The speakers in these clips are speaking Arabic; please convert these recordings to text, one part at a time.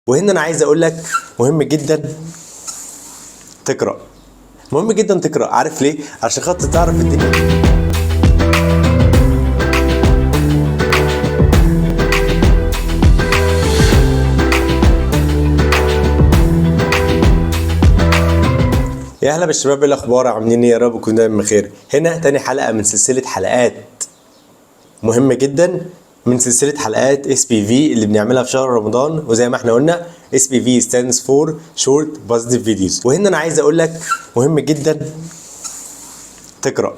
وهنا انا عايز اقول لك مهم جدا تقرا. مهم جدا تقرا، عارف ليه؟ عشان خاطر تعرف الدنيا. يا اهلا بالشباب، ايه الاخبار؟ عاملين ايه؟ يا رب تكونوا دايما بخير. هنا تاني حلقه من سلسله حلقات مهمه جدا من سلسله حلقات SPV اللي بنعملها في شهر رمضان. وزي ما احنا قلنا SPV stands for Short Positive Videos. وهنا انا عايز اقول لك مهم جدا تقرا.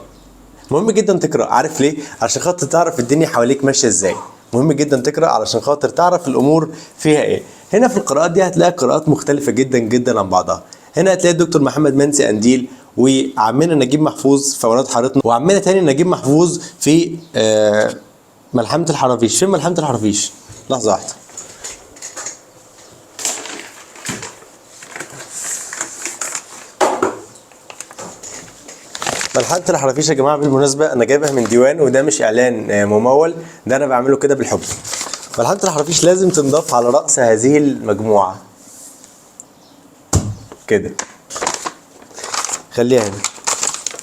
مهم جدا تقرا، عارف ليه؟ عشان خاطر تعرف الدنيا حواليك ماشيه ازاي. مهم جدا تقرا علشان خاطر تعرف الامور فيها ايه. هنا في القراءات دي هتلاقي قراءات مختلفه جدا جدا عن بعضها. هنا هتلاقي الدكتور محمد منسي قنديل وعمنا نجيب محفوظ في اولاد حارتنا، وعمنا تاني نجيب محفوظ في ملحمه الحرافيش. فين ملحمه الحرافيش؟ لحظه واحده. ملحمة الحرافيش يا جماعه بالمناسبه انا جايبها من ديوان، وده مش اعلان ممول، ده انا بعمله كده بالحب. ملحمة الحرافيش لازم تنضاف على راس هذه المجموعه كده. خليها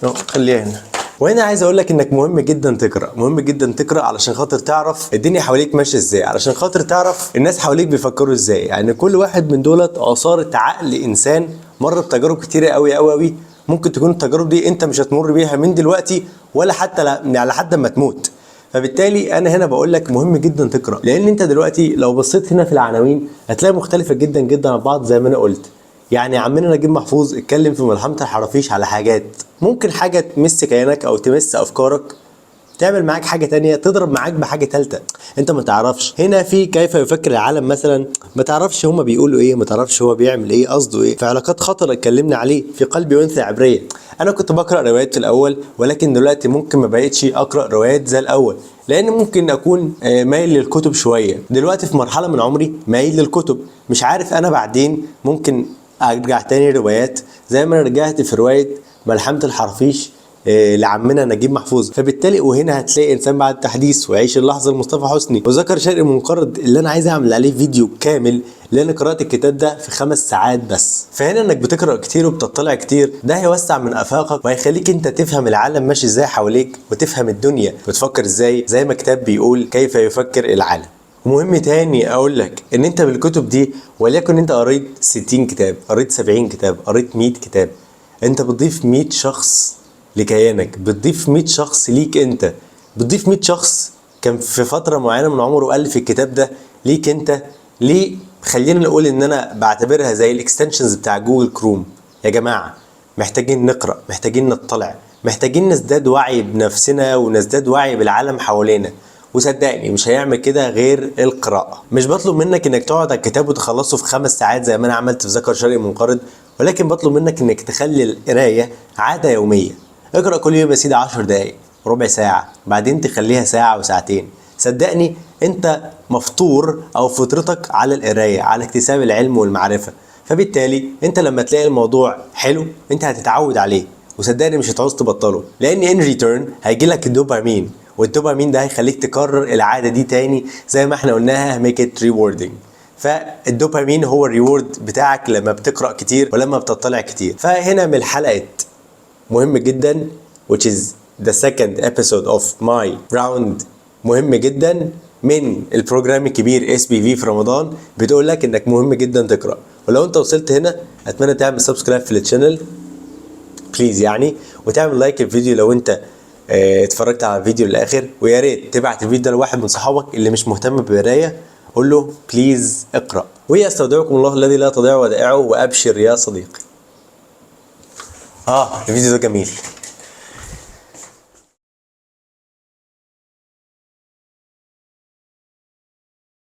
هنا، خليها هنا. وهنا عايز اقول لك انك مهم جدا تقرا. مهم جدا تقرا علشان خاطر تعرف الدنيا حواليك ماشيه ازاي، علشان خاطر تعرف الناس حواليك بيفكروا ازاي. يعني كل واحد من دولت عصاره عقل انسان مر بتجارب كتيره قوي قوي قوي. ممكن تكون التجارب دي انت مش هتمر بيها من دلوقتي ولا حتى على حد ما تموت. فبالتالي انا هنا بقول لك مهم جدا تقرا، لان انت دلوقتي لو بصيت هنا في العناوين هتلاقي مختلفه جدا جدا عن بعض زي ما انا قلت. يعني عمنا نجيب محفوظ اتكلم في ملحمة الحرافيش على حاجات ممكن حاجة تمس كيانك او تمس افكارك، تعمل معاك حاجة تانية، تضرب معاك بحاجة تالتة انت ما تعرفش. هنا في كيف يفكر العالم مثلا، ما تعرفش هما بيقولوا ايه، ما تعرفش هو بيعمل ايه، قصده ايه. في علاقات خطر اتكلمنا عليه، في قلبي انثى عبرية. انا كنت بقرأ روايات في الاول، ولكن دلوقتي ممكن ما بقيتش اقرأ روايات زي الاول، لان ممكن اكون مايل للكتب شوية. دلوقتي في مرحلة من عمري مايل للكتب، مش عارف انا بعدين ممكن ارجع تاني روايات زي ما انا رجعت في روايه ملحمه الحرافيش لعمنا نجيب محفوظ. فبالتالي وهنا هتلاقي انسان بعد تحديث، وعيش اللحظه لمصطفى حسني، وذكر شرقي منقرض اللي انا عايز اعمل عليه فيديو كامل، لان قراءه الكتاب ده في 5 ساعات بس. فهنا انك بتقرا كتير وبتطلع كتير ده هيوسع من افاقك وهيخليك انت تفهم العالم ماشي ازاي حواليك، وتفهم الدنيا بتفكر ازاي، زي ما كتاب بيقول كيف يفكر العالم. ومهم تاني اقول لك ان انت بالكتب دي، وليكن انت قريت 60 كتاب، قريت 70 كتاب، قريت 100 كتاب، انت بتضيف 100 شخص لكيانك، بتضيف 100 شخص ليك انت، بتضيف 100 شخص كان في فترة معينة من عمره ألف الكتاب ده ليك انت. ليه؟ خلينا نقول ان انا بعتبرها زي الاكستنشنز بتاع جوجل كروم. يا جماعة محتاجين نقرأ، محتاجين نطلع، محتاجين نزداد وعي بنفسنا ونزداد وعي بالعالم حوالينا. وصدقني مش هيعمل كده غير القراءة. مش بطلب منك انك تقعد على الكتاب وتخلصه في 5 ساعات زي ما انا عملت في ذكر شرقي منقرض، ولكن بطلب منك انك تخلي القراية عادة يومية. اقرأ كل يوم يا سيدي 10 دقايق، ربع ساعة، بعدين تخليها ساعة وساعتين. صدقني انت مفطور او فطرتك على القراية، على اكتساب العلم والمعرفة. فبالتالي انت لما تلاقي الموضوع حلو انت هتتعود عليه، وصدقني مش هتعوز تبطله، لان ان ريتيرن هيجيلك الدوبامين، والدوبامين ده هيخليك تكرر العاده دي تاني زي ما احنا قلناها make it rewarding. فالدوبامين هو الريورد بتاعك لما بتقرا كتير ولما بتطلع كتير. فهنا من حلقه مهم جدا which is the second episode of my round مهم جدا من البروجرام الكبير SPV في رمضان، بتقول لك انك مهم جدا تقرا. ولو انت وصلت هنا اتمنى تعمل سبسكرايب في الشانل بليز يعني، وتعمل لايك الفيديو لو انت اتفرجت على الفيديو للاخر. ويا ريت تبعت الفيديو ده لواحد من صحابك اللي مش مهتم بالقرايه، قول له بليز اقرا. ويستودعكم الله الذي لا تضيع ودائعه، وابشر يا صديقي. الفيديو ده جميل.